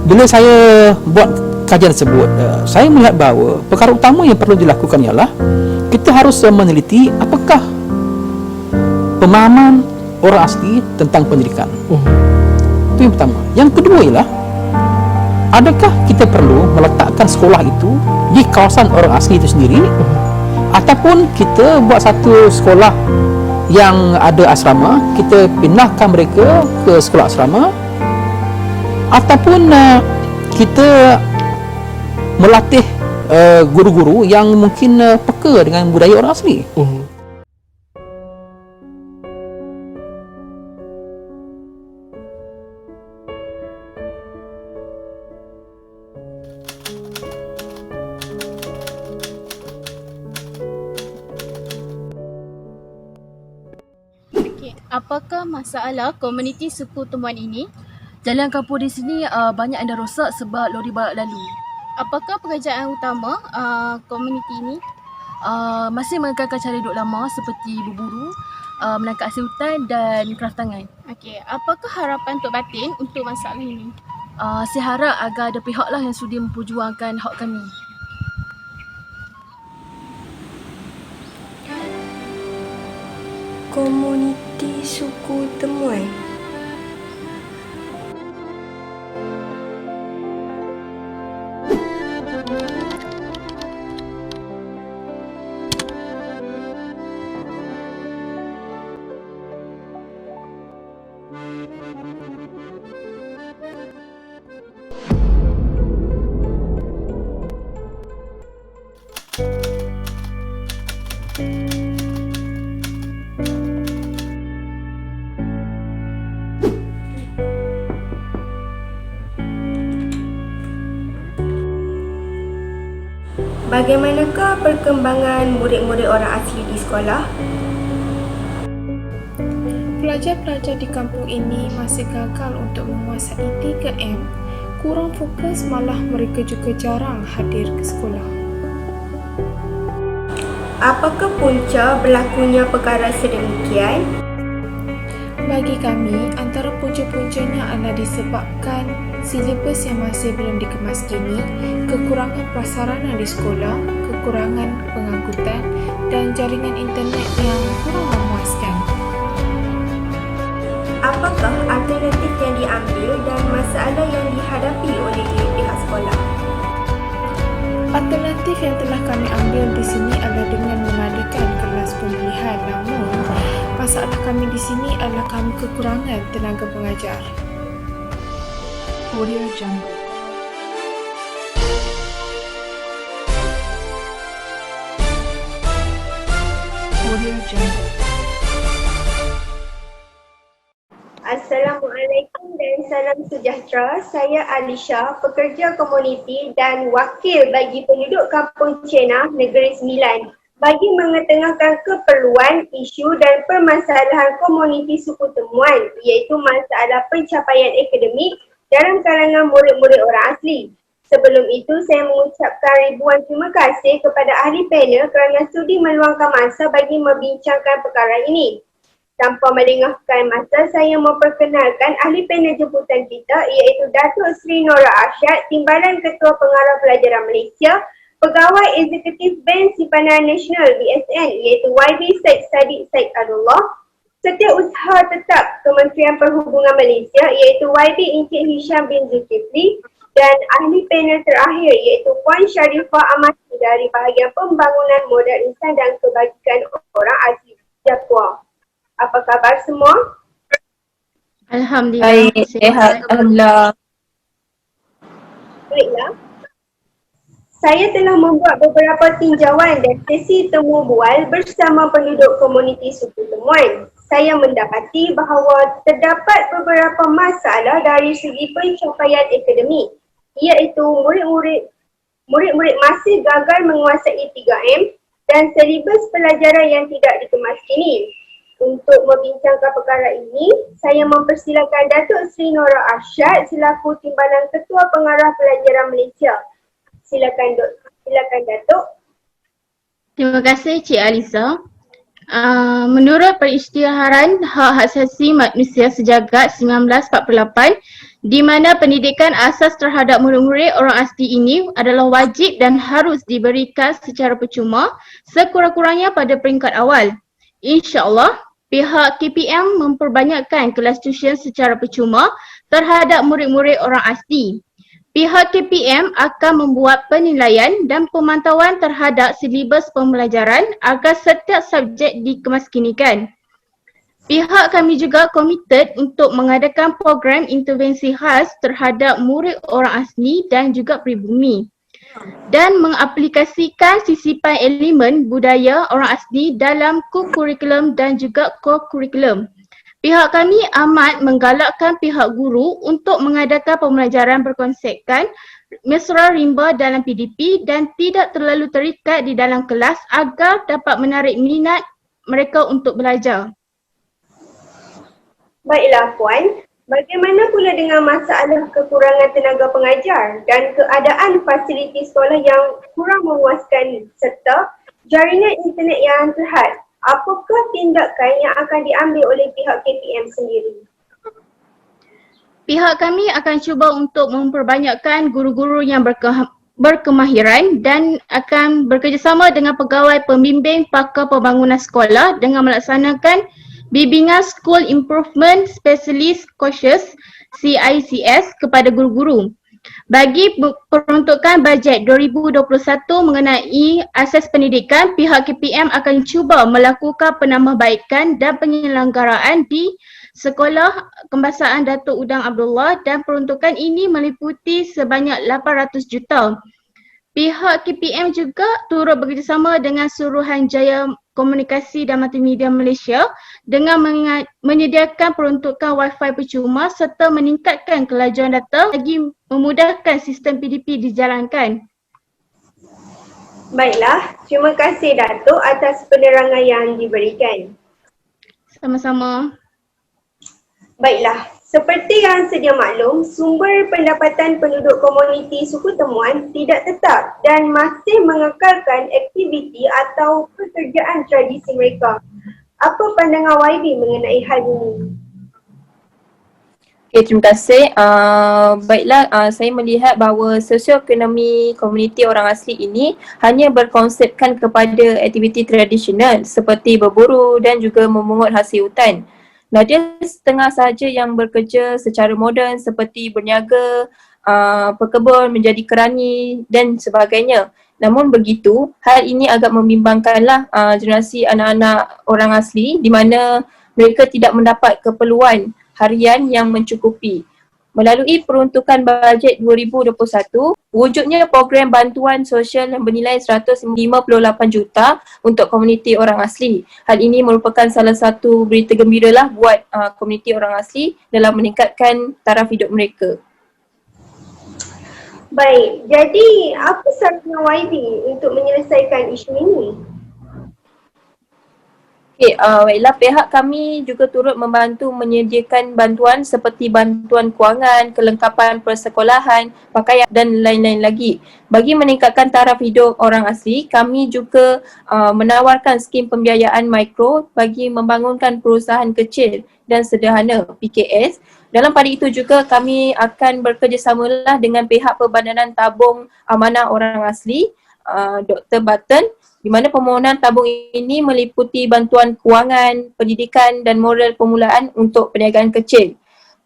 Bila saya buat kajian tersebut, saya melihat bahawa perkara utama yang perlu dilakukan ialah kita harus meneliti apakah pemahaman orang asli tentang pendidikan. Itu yang pertama. Yang kedua ialah, adakah kita perlu meletakkan sekolah itu di kawasan orang asli itu sendiri, ataupun kita buat satu sekolah yang ada asrama, kita pindahkan mereka ke sekolah asrama, ataupun kita melatih guru-guru yang mungkin peka dengan budaya orang asli. Apakah masalah komuniti suku temuan ini? Jalan kampung di sini banyak yang dah rosak sebab lori balak lalu. Apakah pekerjaan utama komuniti ini? Masih mengekalkan cara hidup lama seperti berburu, menangkap hasil hutan dan kraft tangan. Okey, apakah harapan Tok Batin untuk masalah ini? Saya harap agar ada pihak lah yang sudi memperjuangkan hak kami. Komuniti suku temuan. Bagaimanakah perkembangan murid-murid orang asli di sekolah? Pelajar-pelajar di kampung ini masih gagal untuk menguasai 3M. Kurang fokus, malah mereka juga jarang hadir ke sekolah. Apakah punca berlakunya perkara sedemikian? Bagi kami, antara punca-puncanya adalah disebabkan silibus yang masih belum dikemas kini, kekurangan prasarana di sekolah, kekurangan pengangkutan dan jaringan internet yang kurang memuaskan. Apakah alternatif yang diambil dan masalah yang dihadapi oleh pihak sekolah? Alternatif yang telah kami ambil di sini adalah dengan mengadakan kelas pemulihan, namun masalah kami di sini adalah kami kekurangan tenaga pengajar. Audio Jungle. Audio Jungle. Assalamualaikum dan salam sejahtera. Saya Alisha, pekerja komuniti dan wakil bagi penduduk Kampung Cenah, Negeri Sembilan, bagi mengetengahkan keperluan, isu dan permasalahan komuniti suku temuan, iaitu masalah pencapaian akademik dalam kalangan murid-murid orang asli. Sebelum itu, saya mengucapkan ribuan terima kasih kepada ahli panel kerana sudi meluangkan masa bagi membincangkan perkara ini. Tanpa melengahkan masa, saya memperkenalkan ahli panel jemputan kita, iaitu Datuk Seri Nora Arsyad, Timbalan Ketua Pengarah Pelajaran Malaysia, Pegawai Eksekutif Bank Simpanan Nasional BSN, iaitu YB Syed Sadiq Syed Adullah, Setiausaha Tetap Kementerian Perhubungan Malaysia, iaitu YB Encik Hisham bin Zulkifli, dan ahli panel terakhir iaitu Puan Sharifah Amati dari bahagian Pembangunan Modal Insan dan Kebajikan Orang Asli Jakwa. Apa khabar semua? Alhamdulillah. Baik, sihat. Alhamdulillah. Baiklah. Saya telah membuat beberapa tinjauan dan sesi temu bual bersama penduduk komuniti suku temuan. Saya mendapati bahawa terdapat beberapa masalah dari segi pencapaian akademik, iaitu murid-murid masih gagal menguasai 3M dan silibus pelajaran yang tidak dikemas kini. Untuk membincangkan perkara ini, saya mempersilakan Datuk Seri Nora Arsyad selaku Timbalan Ketua Pengarah Pelajaran Malaysia. Silakan Datuk. Terima kasih Cik Alisa. Menurut Perisytiharan Hak Asasi Manusia Sejagat 1948, di mana pendidikan asas terhadap murid-murid orang asli ini adalah wajib dan harus diberikan secara percuma sekurang-kurangnya pada peringkat awal. InsyaAllah, pihak KPM memperbanyakkan kelas tuition secara percuma terhadap murid-murid orang asli. Pihak KPM akan membuat penilaian dan pemantauan terhadap silibus pembelajaran agar setiap subjek dikemaskinikan. Pihak kami juga komited untuk mengadakan program intervensi khas terhadap murid orang asli dan juga pribumi dan mengaplikasikan sisipan elemen budaya orang asli dalam kurikulum dan juga co-kurikulum. Pihak kami amat menggalakkan pihak guru untuk mengadakan pembelajaran berkonsepkan mesra rimba dalam PDP dan tidak terlalu terikat di dalam kelas agar dapat menarik minat mereka untuk belajar. Baiklah Puan, bagaimana pula dengan masalah kekurangan tenaga pengajar dan keadaan fasiliti sekolah yang kurang memuaskan serta jaringan internet yang terhad? Apakah tindakan yang akan diambil oleh pihak KPM sendiri? Pihak kami akan cuba untuk memperbanyakkan guru-guru yang berkemahiran dan akan bekerjasama dengan pegawai pembimbing pakar pembangunan sekolah dengan melaksanakan bimbingan School Improvement Specialist Courses CICS kepada guru-guru. Bagi peruntukan bajet 2021 mengenai asas pendidikan, pihak KPM akan cuba melakukan penambahbaikan dan penyelenggaraan di Sekolah Kebangsaan Datuk Udang Abdullah dan peruntukan ini meliputi sebanyak 800 juta. Pihak KPM juga turut bekerjasama dengan Suruhanjaya Komunikasi dan Multimedia Malaysia dengan menyediakan peruntukan Wi-Fi percuma serta meningkatkan kelajuan data bagi memudahkan sistem PDP dijalankan. Baiklah, terima kasih Datuk atas penerangan yang diberikan. Sama-sama. Baiklah, seperti yang sedia maklum, sumber pendapatan penduduk komuniti suku temuan tidak tetap dan masih mengekalkan aktiviti atau pekerjaan tradisi mereka. Apa pandangan YB mengenai hal ini? Okay, terima kasih. Baiklah, saya melihat bahawa sosioekonomi komuniti orang asli ini hanya berkonsepkan kepada aktiviti tradisional seperti berburu dan juga memungut hasil hutan. Ada setengah sahaja yang bekerja secara moden seperti berniaga, pekebun, menjadi kerani dan sebagainya. Namun begitu, hal ini agak membimbangkanlah generasi anak-anak orang asli di mana mereka tidak mendapat keperluan harian yang mencukupi. Melalui peruntukan bajet 2021, wujudnya program bantuan sosial yang bernilai 158 juta untuk komuniti orang asli. Hal ini merupakan salah satu berita gembira lah buat komuniti orang asli dalam meningkatkan taraf hidup mereka. Baik, jadi apa sarannya YB untuk menyelesaikan isu ini? Okay, baiklah, pihak kami juga turut membantu menyediakan bantuan seperti bantuan kewangan, kelengkapan persekolahan, pakaian dan lain-lain lagi. Bagi meningkatkan taraf hidup orang asli, kami juga menawarkan skim pembiayaan mikro bagi membangunkan perusahaan kecil dan sederhana PKS. Dalam pada itu juga kami akan bekerjasamalah dengan pihak Perbadanan Tabung Amanah Orang Asli, Dr. Button, di mana permohonan tabung ini meliputi bantuan kewangan, pendidikan dan modal permulaan untuk perniagaan kecil.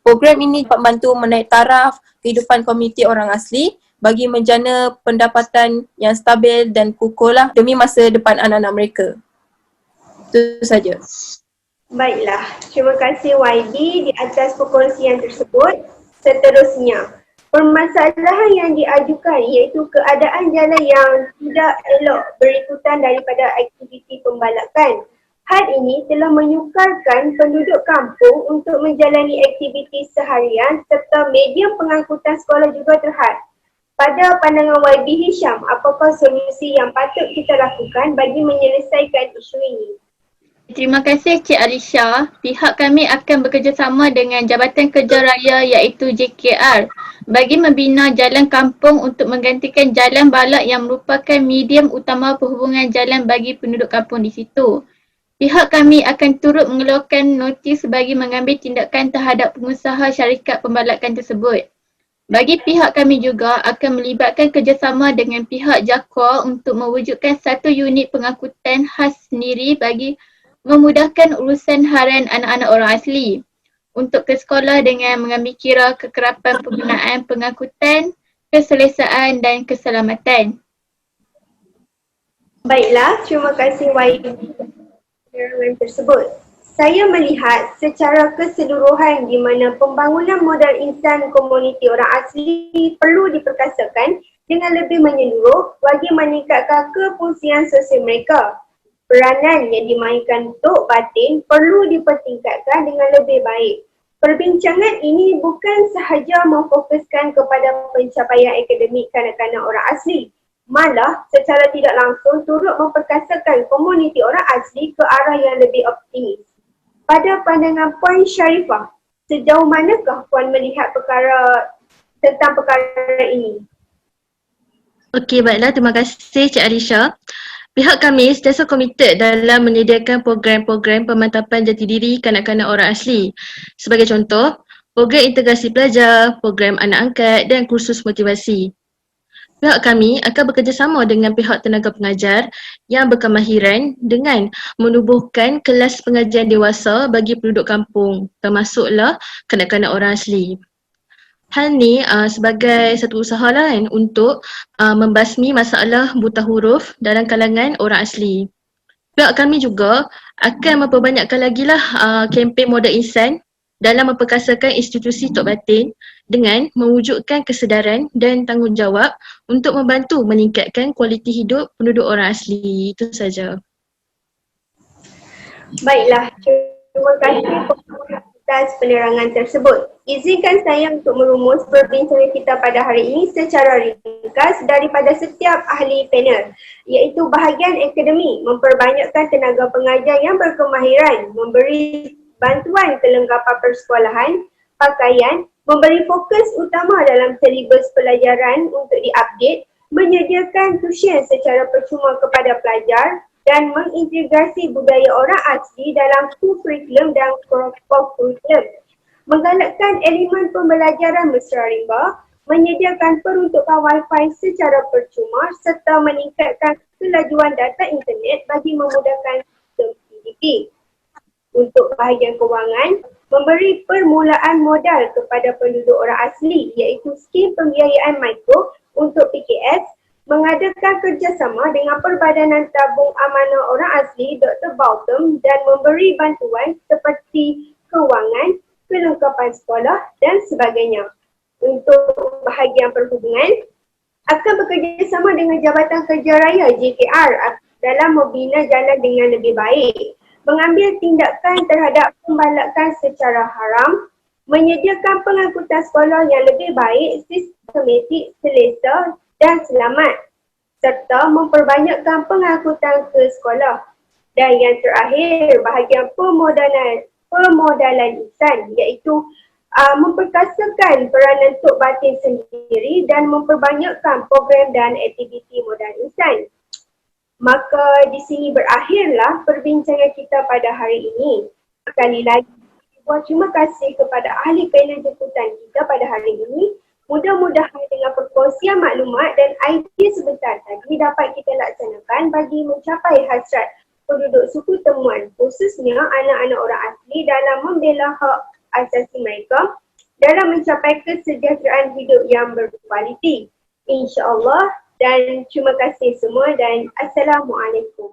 Program ini dapat membantu menaik taraf kehidupan komuniti orang asli bagi menjana pendapatan yang stabil dan kukuh lah demi masa depan anak-anak mereka. Itu saja. Baiklah, terima kasih YB di atas perkongsian tersebut. Seterusnya, permasalahan yang diajukan iaitu keadaan jalan yang tidak elok berikutan daripada aktiviti pembalakan. Hal ini telah menyukarkan penduduk kampung untuk menjalani aktiviti seharian serta medium pengangkutan sekolah juga terhad. Pada pandangan YB Hisham, apakah solusi yang patut kita lakukan bagi menyelesaikan isu ini? Terima kasih Cik Alisha. Pihak kami akan bekerjasama dengan Jabatan Kerja Raya iaitu JKR bagi membina jalan kampung untuk menggantikan jalan balak yang merupakan medium utama perhubungan jalan bagi penduduk kampung di situ. Pihak kami akan turut mengeluarkan notis bagi mengambil tindakan terhadap pengusaha syarikat pembalakan tersebut. Bagi pihak kami juga akan melibatkan kerjasama dengan pihak JAKOR untuk mewujudkan satu unit pengangkutan khas sendiri bagi memudahkan urusan harian anak-anak orang asli untuk ke sekolah dengan mengambil kira kekerapan penggunaan pengangkutan, keselesaan dan keselamatan. Baiklah, terima kasih YB penerangan tersebut. Saya melihat secara keseluruhan di mana pembangunan modal insan komuniti orang asli perlu diperkasakan dengan lebih menyeluruh bagi meningkatkan kefungsian sosial mereka. Peranan yang dimainkan Tok Batin perlu dipertingkatkan dengan lebih baik. Perbincangan ini bukan sahaja memfokuskan kepada pencapaian akademik kanak-kanak orang asli, malah secara tidak langsung turut memperkasakan komuniti orang asli ke arah yang lebih optimis. Pada pandangan Puan Sharifah, sejauh manakah Puan melihat tentang perkara ini? Okey, baiklah. Terima kasih Cik Alisha. Pihak kami sentiasa komited dalam menyediakan program-program pemantapan jati diri kanak-kanak orang asli. Sebagai contoh, program integrasi pelajar, program anak angkat dan kursus motivasi. Pihak kami akan bekerjasama dengan pihak tenaga pengajar yang berkemahiran dengan menubuhkan kelas pengajian dewasa bagi penduduk kampung, termasuklah kanak-kanak orang asli. Hal ni sebagai satu usaha lain untuk membasmi masalah buta huruf dalam kalangan orang asli. Pihak kami juga akan memperbanyakkan lagi lah kempen modal insan dalam memperkasakan institusi Tok Batin dengan mewujudkan kesedaran dan tanggungjawab untuk membantu meningkatkan kualiti hidup penduduk orang asli. Itu saja. Baiklah, terima kasih atas penerangan tersebut. Izinkan saya untuk merumus perbincangan kita pada hari ini secara ringkas daripada setiap ahli panel, iaitu bahagian akademik memperbanyakkan tenaga pengajar yang berkemahiran, memberi bantuan kelengkapan persekolahan, pakaian, memberi fokus utama dalam silibus pelajaran untuk diupdate, menyediakan tuition secara percuma kepada pelajar dan mengintegrasi budaya orang asli dalam kurikulum dan kurikulum, menggalakkan elemen pembelajaran mesra rimba, menyediakan peruntukan wifi secara percuma serta meningkatkan kelajuan data internet bagi memudahkan sistem PDP. Untuk bahagian kewangan, memberi permulaan modal kepada penduduk orang asli iaitu skim pembiayaan mikro untuk PKS, mengadakan kerjasama dengan Perbadanan Tabung Amanah Orang Asli Dr. Bautem dan memberi bantuan seperti kewangan, kelengkapan sekolah dan sebagainya. Untuk bahagian perhubungan, akan bekerjasama dengan Jabatan Kerja Raya JKR dalam membina jalan dengan lebih baik, mengambil tindakan terhadap pembalakan secara haram, menyediakan pengangkutan sekolah yang lebih baik, sistematik, selesa dan selamat, serta memperbanyakkan pengangkutan ke sekolah. Dan yang terakhir, bahagian pemodalan insan, iaitu memperkasakan peranan Tok Batin sendiri dan memperbanyakkan program dan aktiviti modal insan. Maka di sini berakhirlah perbincangan kita pada hari ini. Sekali lagi, terima kasih kepada ahli panel jemputan kita pada hari ini. Mudah-mudahan dengan perkongsian maklumat dan idea sebentar tadi dapat kita laksanakan bagi mencapai hasrat penduduk suku temuan, khususnya anak-anak orang asli dalam membela hak asasi mereka dalam mencapai kesejahteraan hidup yang berkualiti. InsyaAllah. Dan terima kasih semua dan Assalamualaikum.